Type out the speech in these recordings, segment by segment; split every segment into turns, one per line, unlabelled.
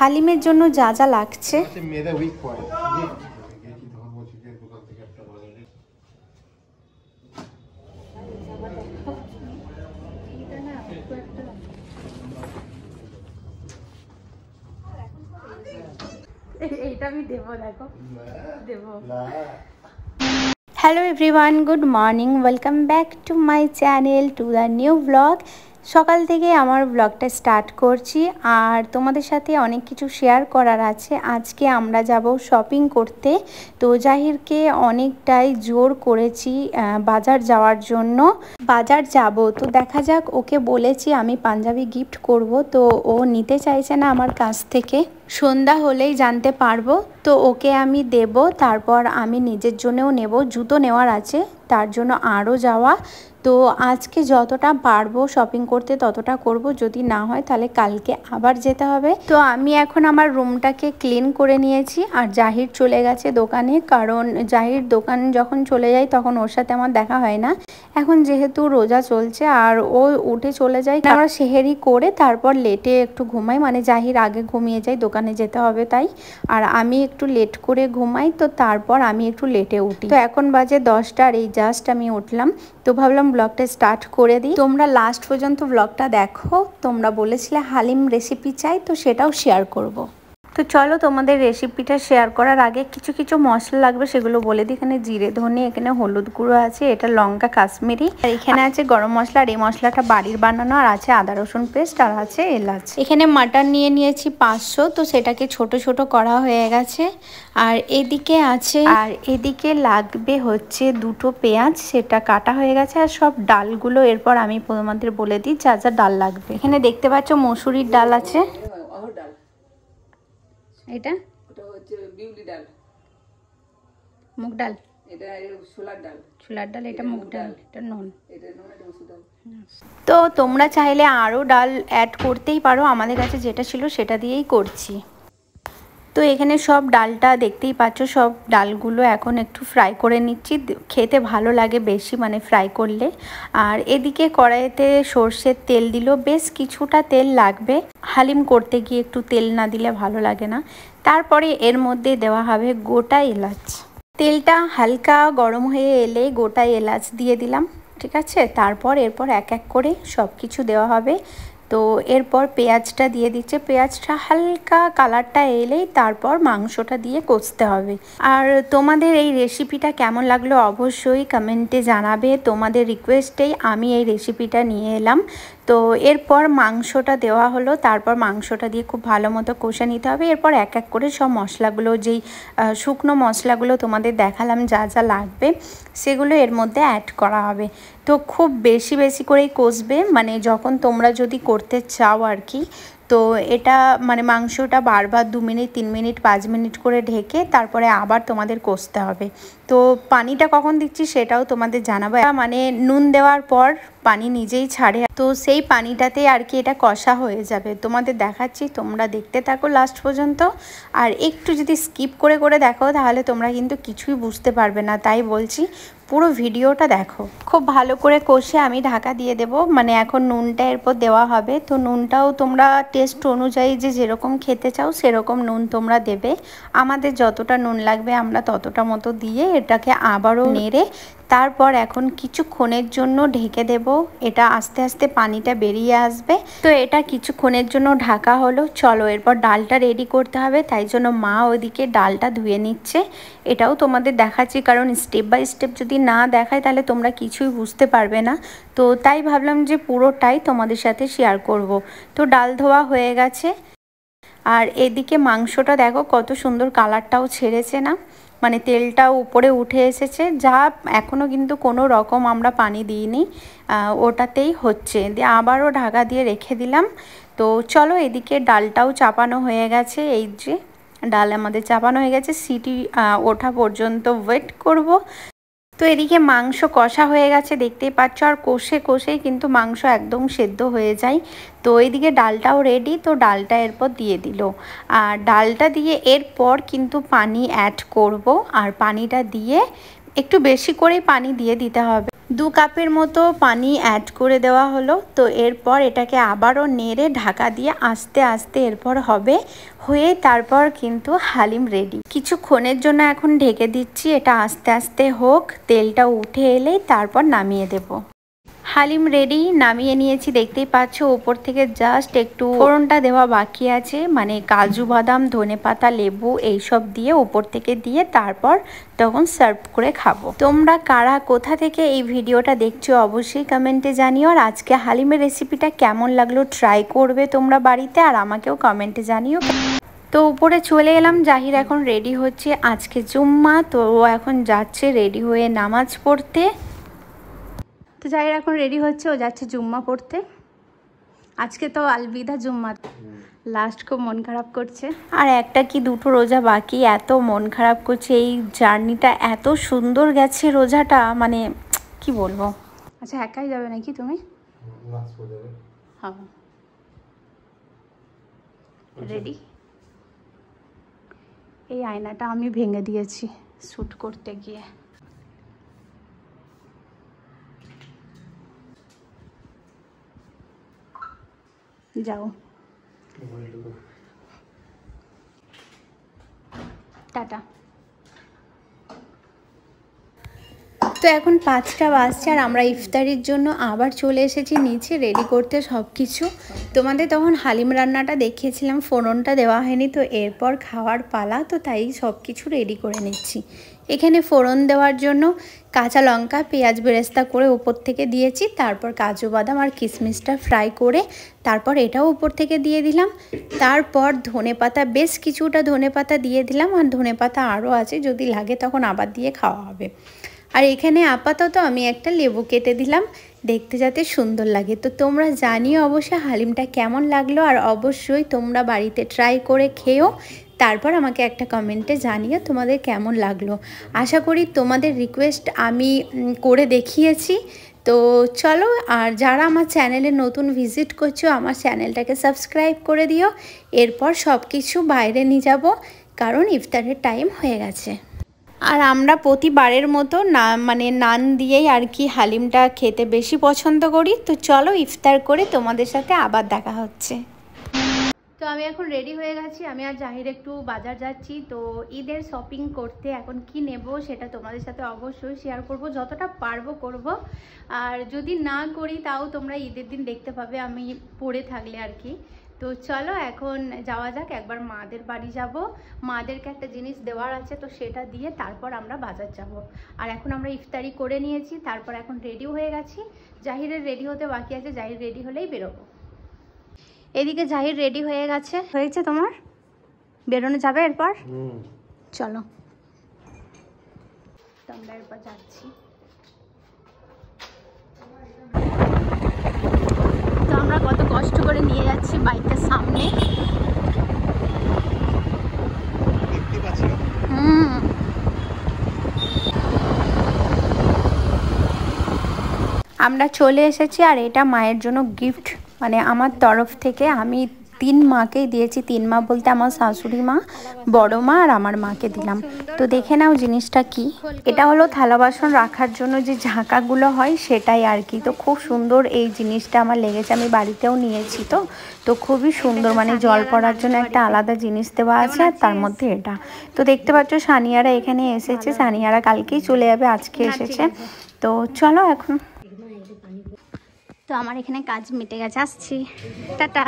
হালিমের জন্য যা যা লাগছে এইটা আমি দেবো, দেখো দেবো। Hello everyone, good morning, welcome back to my channel, to the new blog. সকাল থেকে আমার ব্লগটা স্টার্ট করছি আর তোমাদের সাথে অনেক কিছু শেয়ার করার আছে। আজকে আমরা যাব শপিং করতে, তো জাহিরকে অনেকটাই জোর করেছি বাজার যাওয়ার জন্য। বাজার যাব তো দেখা যাক, ওকে বলেছি আমি পাঞ্জাবি গিফট করব, তো ও নিতে চাইছে না আমার কাছ থেকে। সন্ধ্যা হলেই জানতে পারবো, তো ওকে আমি দেব, তারপর আমি নিজের জন্যও নেব। জুতো নেওয়ার আছে, তার জন্য আরও যাওয়া। তো আজকে যতটা পারবো শপিং করতে ততটা করব, যদি না হয় তাহলে কালকে আবার যেতে হবে। তো আমি এখন আমার রুমটাকে ক্লিন করে নিয়েছি আর জাহির চলে গেছে দোকানে, কারণ জাহির দোকান যখন চলে যায় তখন ওর সাথে আমার দেখা হয় না। এখন যেহেতু রোজা চলছে আর ও উঠে চলে যায়, আমরা সেহেরি করে তারপর লেটে একটু ঘুমাই, মানে জাহির আগে ঘুমিয়ে যায়, দোকানে যেতে হবে তাই। আর আমি একটু লেট করে ঘুমাই, তো তারপর আমি একটু লেটে উঠি। তো এখন বাজে 10টা আর এই জাস্ট আমি উঠলাম, তো ভাবলাম ব্লগটা স্টার্ট করে দিই। তোমরা লাস্ট পর্যন্ত ব্লগটা দেখো। তোমরা বলেছিলে হালিম রেসিপি চাই, তো সেটাও শেয়ার করব। তো চলো তোমাদের রেসিপিটা শেয়ার করার আগে কিছু কিছু মশলা লাগবে সেগুলো বলে দিই। এখানে জিরে ধনে, এখানে হলুদ গুঁড়ো আছে, এটা লঙ্কা কাশ্মীরি, আর এখানে আছে গরম মশলা, আর এই মশলাটা বাড়ির বানানো, আর আছে আদা রসুন পেস্ট, আর আছে এলাচ। এখানে মাটন নিয়ে নিয়েছি 500, তো সেটাকে ছোট ছোট করা হয়ে গেছে। আর এদিকে লাগবে হচ্ছে 2টো পেঁয়াজ, সেটা কাটা হয়ে গেছে। আর সব ডালগুলো এরপর আমি তোমাদের বলে দিই যা যা ডাল লাগবে। এখানে দেখতে পাচ্ছ মসুরির ডাল আছে, এটা হচ্ছে বিউলি ডাল, মুগ ডাল, এটা ছোলার ডাল, এটা মুগ ডাল, এটা নুন, এটা মসুর ডাল। তো তোমরা চাইলে আরও ডাল অ্যাড করতেই পারো, আমাদের কাছে যেটা ছিল সেটা দিয়েই করছি। তো এখানে সব ডালটা দেখতেই পাচ্ছ, সব ডালগুলো এখন একটু ফ্রাই করে নিচ্ছি, খেতে ভালো লাগে বেশি, মানে ফ্রাই করলে। আর এদিকে কড়াইতে সর্ষের তেল দিল, বেশ কিছুটা তেল লাগবে, হালিম করতে গিয়ে একটু তেল না দিলে ভালো লাগে না। তারপরে এর মধ্যে দেওয়া হবে গোটা এলাচ। তেলটা হালকা গরম হয়ে এলে গোটা এলাচ দিয়ে দিলাম, ঠিক আছে। তারপর এরপর এক এক করে সব কিছু দেওয়া হবে। তো এরপর পেঁয়াজটা দিয়ে দিচ্ছে, পেঁয়াজটা হালকা কালারটা এলেই তারপর মাংসটা দিয়ে কষতে হবে। আর তোমাদের এই রেসিপিটা কেমন লাগলো অবশ্যই কমেন্টে জানাবে, তোমাদের রিকোয়েস্টেই আমি এই রেসিপিটা নিয়ে এলাম। তো এরপর মাংসটা দেওয়া হলো, তারপর মাংসটা দিয়ে খুব ভালো মতো কষে নিতে হবে। এরপর এক এক করে সব মশলাগুলো, যেই শুকনো মশলাগুলো তোমাদের দেখালাম যা যা লাগবে, সেগুলো এর মধ্যে অ্যাড করা হবে। তো খুব বেশি বেশি করেই কষবে, মানে যখন তোমরা যদি করতে চাও আর কি। তো এটা মানে মাংসটা বারবার 2 মিনিট 3 মিনিট 5 মিনিট করে ঢেকে তারপরে আবার তোমাদের কষতে হবে। তো পানিটা কখন দিচ্ছি সেটাও তোমাদের জানাবো, মানে নুন দেওয়ার পর পানি নিজেই ছাড়ে, তো সেই পানিটাতেই আর কি এটা কষা হয়ে যাবে। তোমাদের দেখাচ্ছি, তোমরা দেখতে থাকো লাস্ট পর্যন্ত। আর একটু যদি স্কিপ করে করে দেখো তাহলে তোমরা কিন্তু কিছুই বুঝতে পারবে না, তাই বলছি পুরো ভিডিওটা দেখো। খুব ভালো করে কষে আমি ঢাকা দিয়ে দেব, মানে এখন নুনটা এরপর দেওয়া হবে। তো নুনটাও তোমরা টেস্ট অনুযায়ী যে যেরকম খেতে চাও সেরকম নুন তোমরা দেবে। আমাদের যতটা নুন লাগবে আমরা ততটা মতো দিয়ে এটাকে আবারও নেড়ে তারপর এখন কিছুক্ষণের জন্য ঢেকে দেব। এটা আস্তে আস্তে পানিটা বেরিয়ে আসবে, তো এটা কিছুক্ষণের জন্য ঢাকা হলো। চলো এরপর ডালটা রেডি করতে হবে, তাই জন্য মা ওইদিকে ডালটা ধুয়ে নিচ্ছে। এটাও তোমাদের দেখাচ্ছি, কারণ স্টেপ বাই স্টেপ যদি না দেখায় তাহলে তোমরা কিছুই বুঝতে পারবে না। তো তাই ভাবলাম যে পুরোটাই তোমাদের সাথে শেয়ার করব। তো ডাল ধোয়া হয়ে গেছে, আর এদিকে মাংসটা দেখো কত সুন্দর কালারটাও ছেড়েছে না, মানে তেলটাও উপরে উঠে এসেছে। যা এখনও কিন্তু কোনো রকম আমরা পানি দিইনি, ওটাতেই হচ্ছে। দিয়ে আবারও ঢাকা দিয়ে রেখে দিলাম। তো চলো এদিকে ডালটাও চাপানো হয়ে গেছে, এই যে ডাল আমাদের চাপানো হয়ে গেছে, সিটি ওঠা পর্যন্ত ওয়েট করব। তো এদিকে মাংস কষা হয়ে গেছে দেখতেই পাচ্ছ, আর কষে কষেই কিন্তু মাংস একদম সেদ্ধ হয়ে যায়। তো এইদিকে ডালটাও রেডি, তো ডালটা এরপর দিয়ে দিল। আর ডালটা দিয়ে এরপর কিন্তু পানি অ্যাড করব, আর পানিটা দিয়ে একটু বেশি করেই পানি দিয়ে দিতে হবে, 2 কাপের মতো পানি অ্যাড করে দেওয়া হলো। তো এরপর এটাকে আবারও নেড়ে ঢাকা দিয়ে আস্তে আস্তে এরপর হয়ে তারপর কিন্তু হালিম রেডি। কিছুক্ষণের জন্য এখন ঢেকে দিচ্ছি, এটা আস্তে আস্তে হোক, তেলটা উঠে এলেই তারপর নামিয়ে দেব। হালিম রেডি, নামিয়ে নিয়েছি। দেখতেই পাচ্ছ উপর থেকে জাস্ট একটু ফোড়নটা দেওয়া বাকি আছে, মানে কাজু বাদাম, ধনেপাতা, লেবু এইসব দিয়ে উপর থেকে দিয়ে তারপর তখন সার্ভ করে খাবো। তোমরা কারা কোথা থেকে এই ভিডিওটা দেখছো অবশ্যই কমেন্টে জানিও। আর আজকে হালিমের রেসিপিটা কেমন লাগলো ট্রাই করবে তোমরা বাড়িতে, আর আমাকেও কমেন্টে জানিও। তো উপরে চলে এলাম, জাহির এখন রেডি হচ্ছে, আজকে জুম্মা, তো ও এখন যাচ্ছে রেডি হয়ে নামাজ পড়তে। তো জাহির এখন রেডি হচ্ছে, ও যাচ্ছে জুম্মা পড়তে। আজকে তো আলবিদা জুম্মা, লাস্ট খুব মন খারাপ করছে। আর একটা কি দুটো রোজা বাকি, এত মন খারাপ করছে। এই জার্নিটা এত সুন্দর গেছে রোজাটা, মানে কি বলবো। আচ্ছা একাই যাবে নাকি তুমি? হ্যাঁ রেডি। এই আয়নাটা আমি ভেঙে দিয়েছি শ্যুট করতে গিয়ে। যাও টাটা। তো এখন 5টা বাজছে আর আমরা ইফতারির জন্য আবার চলে এসেছি নিচে রেডি করতে সব কিছু। তোমাদের তখন হালিম রান্নাটা দেখিয়েছিলাম, ফোড়নটা দেওয়া হয়নি, তো এরপর খাওয়ার পালা, তো তাই সব কিছু রেডি করে নিচ্ছি। এখানে ফোড়ন দেওয়ার জন্য কাঁচা লঙ্কা, পেঁয়াজ বেরেস্তা করে উপর থেকে দিয়েছি, তারপর কাজু বাদাম আর কিশমিশটা ফ্রাই করে তারপর এটাও উপর থেকে দিয়ে দিলাম। তারপর ধনেপাতা, বেশ কিছুটা ধনেপাতা দিয়ে দিলাম, আর ধনেপাতা আরও আছে, যদি লাগে তখন আবার দিয়ে খাওয়া হবে। আর এখানে আপাতত আমি একটা লেবু কেটে দিলাম, দেখতে যাতে সুন্দর লাগে। তো তোমরা জানিও অবশ্যই হালিমটা কেমন লাগলো, আর অবশ্যই তোমরা বাড়িতে ট্রাই করে খেও, তারপর আমাকে একটা কমেন্টে জানিও তোমাদের কেমন লাগলো। আশা করি তোমাদের রিকোয়েস্ট আমি করে দেখিয়েছি। তো চলো, আর যারা আমার চ্যানেলে নতুন ভিজিট করছো আমার চ্যানেলটাকে সাবস্ক্রাইব করে দিও। এরপর সব কিছু বাইরে নিয়ে যাব, কারণ ইফতারের টাইম হয়ে গেছে। আর আমরা প্রতিবারের মতো নান দিয়েই আর কি হালিমটা খেতে বেশি পছন্দ করি। তো চলো ইফতার করে তোমাদের সাথে আবার দেখা হচ্ছে। তো আমি এখন রেডি হয়ে গেছি, আমি আর জাহির একটু বাজার যাচ্ছি। তো ঈদের শপিং করতে এখন কি নেব সেটা তোমাদের সাথে অবশ্যই শেয়ার করব, যতটা পারবো করব। আর যদি না করি তাও তোমরা ঈদের দিন দেখতে পাবে আমি পরে থাকলে আর কি। তো চলো এখন যাওয়া যাক, একবার মাদের বাড়ি যাব, মাদেরকে একটা জিনিস দেওয়ার আছে, তো সেটা দিয়ে তারপর আমরা বাজার যাব। আর এখন আমরা ইফতারি করে নিয়েছি, তারপর এখন রেডি হয়ে গেছি। জাহিরের রেডি হতে বাকি আছে, জাহির রেডি হলেই বেরোবো। এদিকে জাহির রেডি হয়ে গেছে। হয়েছে তোমার? বেরোনো যাবে এরপর? চলো, তো আমরা এরপর যাচ্ছি। তো আমরা কত কষ্ট করে নিয়ে যাচ্ছি বাইকটা সামনে। আমরা চলে এসেছি, আর এটা মায়ের জন্য গিফট, মানে আমার তরফ থেকে আমি 3 মাকেই দিয়েছি। 3 মা বলতে আমার শাশুড়ি মা, বড় মা আর আমার মাকে দিলাম। তো দেখে নাও জিনিসটা কি। এটা হলো থালা বাসন রাখার জন্য যে ঝাঁকাগুলো হয় সেটাই আর কি। তো খুব সুন্দর এই জিনিসটা আমার লেগেছে, আমি বাড়িতেও নিয়েছি। তো খুবই সুন্দর, মানে জল পড়ার জন্য একটা আলাদা জিনিস দেওয়া আছে, আর তার মধ্যে এটা। তো দেখতে পাচ্ছ সানিয়ারা এখানে এসেছে, সানিয়ারা কালকেই চলে যাবে, আজকে এসেছে। তো চলো এখন। তো আমার এখানে কাজ মিটে গেছে, আসছি, টাটা।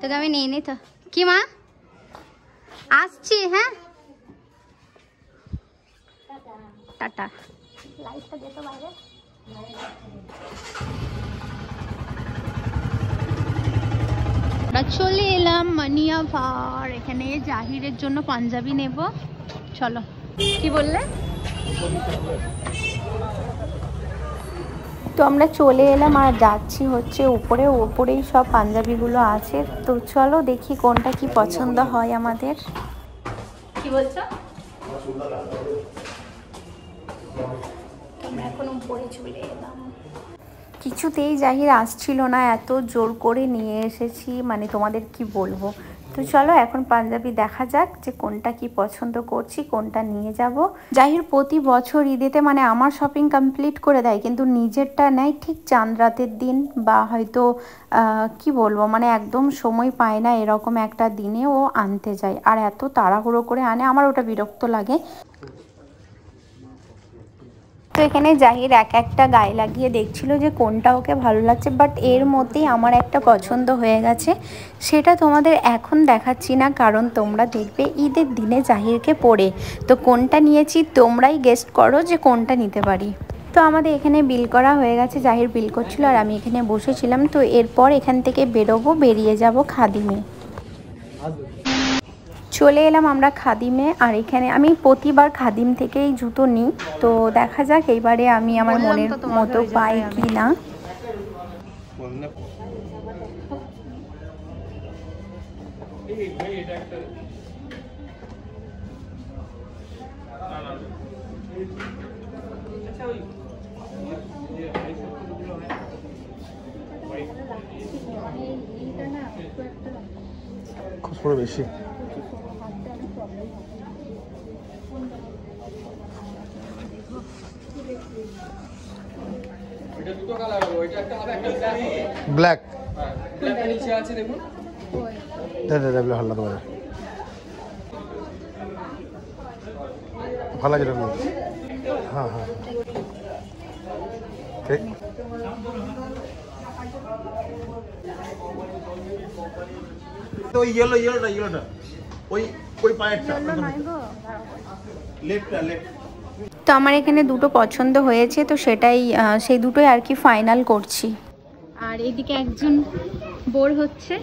তোকে আমি নিয়ে নিই তো, কি মা, আসছি, হ্যাঁ টাটা। লাইটটা দে তো বাইরে। আমরা চলে এলাম মানিয়াভার, এখানে জাহিরের জন্য পাঞ্জাবি নেব। চলো, কি বললে? তো আমরা চলে এলাম আর যাচ্ছি হচ্ছে উপরেই সব পাঞ্জাবিগুলো আছে। তো চলো দেখি কোনটা কি পছন্দ হয় আমাদের। কি বলছো? আমরা এখন উপরে চলে এলাম। কিছুতেই জাহির আসছিল না, এত জোর করে নিয়ে এসেছি, মানে তোমাদের কি বলবো। তো চলো এখন পাঞ্জাবি দেখা যাক যে কোনটা কি পছন্দ করছি, কোনটা নিয়ে যাব। জাহির প্রতি বছর ঈদেতে মানে আমার শপিং কমপ্লিট করে দেয়, কিন্তু নিজেরটা নেয় ঠিক চাঁদ রাতের দিন, বা হয়তো কি বলবো মানে একদম সময় পায় না এরকম একটা দিনে ও আনতে যায়, আর এত তাড়াহুড়ো করে আনে, আমার ওটা বিরক্ত লাগে। তো এখানে জাহির এক একটা গায়ে লাগিয়ে দেখছিল যে কোনটা ওকে ভালো লাগছে, বাট এর মধ্যেই আমার একটা পছন্দ হয়ে গেছে। সেটা তোমাদের এখন দেখাচ্ছি না, কারণ তোমরা দেখবে ঈদের দিনে জাহিরকে পরে। তো কোনটা নিয়েছি তোমরাই গেস্ট করো যে কোনটা নিতে পারি। তো আমাদের এখানে বিল করা হয়ে গেছে, জাহির বিল করছিল আর আমি এখানে বসেছিলাম। তো এরপর এখান থেকে বেরোবো, বেরিয়ে যাব খাদিমে। চলে এলাম আমরা খাদিমে, আর এখানে আমি প্রতিবার খাদিম থেকেই জুতো নিই। তো দেখা যাক এইবারে আমি আমার মনের মতো পাই কি না।
খুব বেশি ব্ল্যাক নিচে আছে দেখুন, ভালো লাগে। হ্যাঁ হ্যাঁ ঠিক। ওই ইয়েলোটা ওই পায়েরটা লেফটটা লেফট।
তো আমার এখানে দুটো পছন্দ হয়েছে, তো সেটাই সেই দুটোই আর কি ফাইনাল করছি। আর এদিকে একজন বোর হচ্ছে,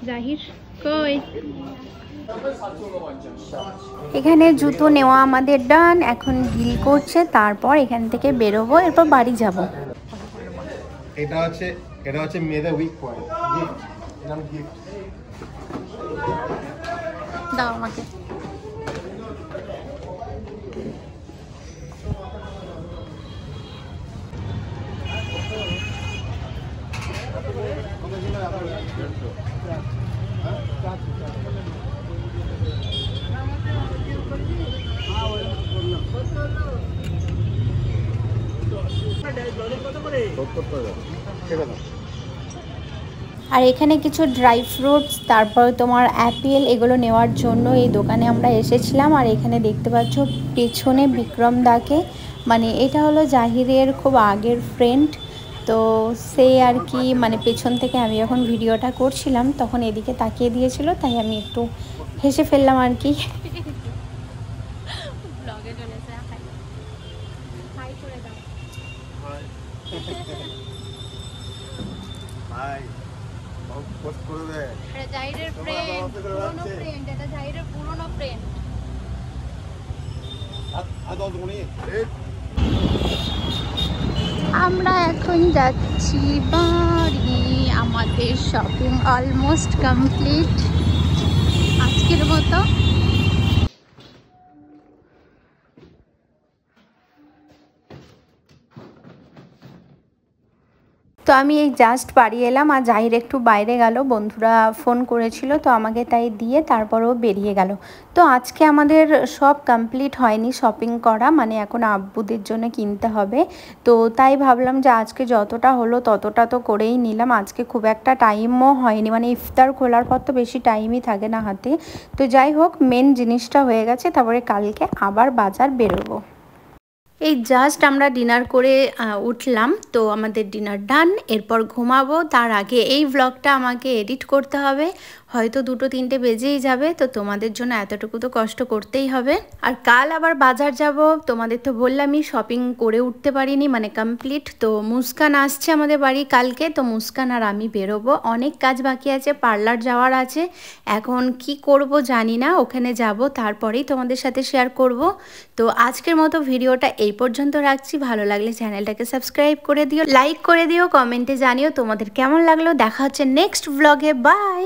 জাহির কই। এখানে জুতো নেওয়া আমাদের ডান, এখন বিল করছে, তারপর এখান থেকে বেরোবো, এরপর বাড়ি যাব।
এটা হচ্ছে মেয়েদের উইক পয়েন্ট, গিফট। নাম গিফট
দাও আমাকে। আর এখানে কিছু ড্রাই ফ্রুটস, তারপর তোমার অ্যাপেল, এগুলো নেওয়ার জন্য এই দোকানে আমরা এসেছিলাম। আর এখানে দেখতে পাচ্ছ পেছনে বিক্রম দাকে, মানে এটা হলো জাহিরের খুব আগের ফ্রেন্ড। তো সে আর কি মানে পেছন থেকে আমি যখন ভিডিওটা করছিলাম তখন এদিকে তাকিয়ে দিয়েছিল, তাই আমি একটু হেসে ফেললাম আর কি। আমরা এখন যাচ্ছি বাড়ি, আমাদের শপিং অলমোস্ট কমপ্লিট আজকের মতো। তো আমি এই জাস্ট বাড়ি এলাম, আর জাহির একটু বাইরে গেল, বন্ধুরা ফোন করেছিল তো আমাকে, তাই দিয়ে তারপরও বেরিয়ে গেল। তো আজকে আমাদের সব কমপ্লিট হয়নি শপিং করা, মানে এখন আব্বুদের জন্য কিনতে হবে। তো তাই ভাবলাম যে আজকে যতটা হলো ততটা তো করেই নিলাম। আজকে খুব একটা টাইমও হয়নি, মানে ইফতার খোলার পর তো বেশি টাইমই থাকে না হাতে। তো যাই হোক, মেন জিনিসটা হয়ে গেছে, তারপরে কালকে আবার বাজার বেরোবো। এই জাস্ট আমরা ডিনার করে উঠলাম, তো আমাদের ডিনার ডান, এরপর ঘুমাবো। তার আগে এই ব্লগটা আমাকে এডিট করতে হবে, হয়তো 2-3 বেজেই যাবে। তো তোমাদের জন্য এতটুকু তো কষ্ট করতেই হবে। আর কাল আবার বাজার যাব, তোমাদের তো বললামই শপিং করে উঠতে পারিনি, মানে কমপ্লিট। তো মুস্কান আসছে আমাদের বাড়ি কালকে, তো মুস্কান আর আমি বেরোবো। অনেক কাজ বাকি আছে, পার্লার যাওয়ার আছে, এখন কি করব জানি না। ওখানে যাব, তারপরেই তোমাদের সাথে শেয়ার করব। তো আজকের মতো ভিডিওটা এই পর্যন্ত রাখছি। ভালো লাগলে চ্যানেলটাকে সাবস্ক্রাইব করে দিও, লাইক করে দিও, কমেন্টে জানিও তোমাদের কেমন লাগলো। দেখা হচ্ছে নেক্সট ব্লগে, বাই।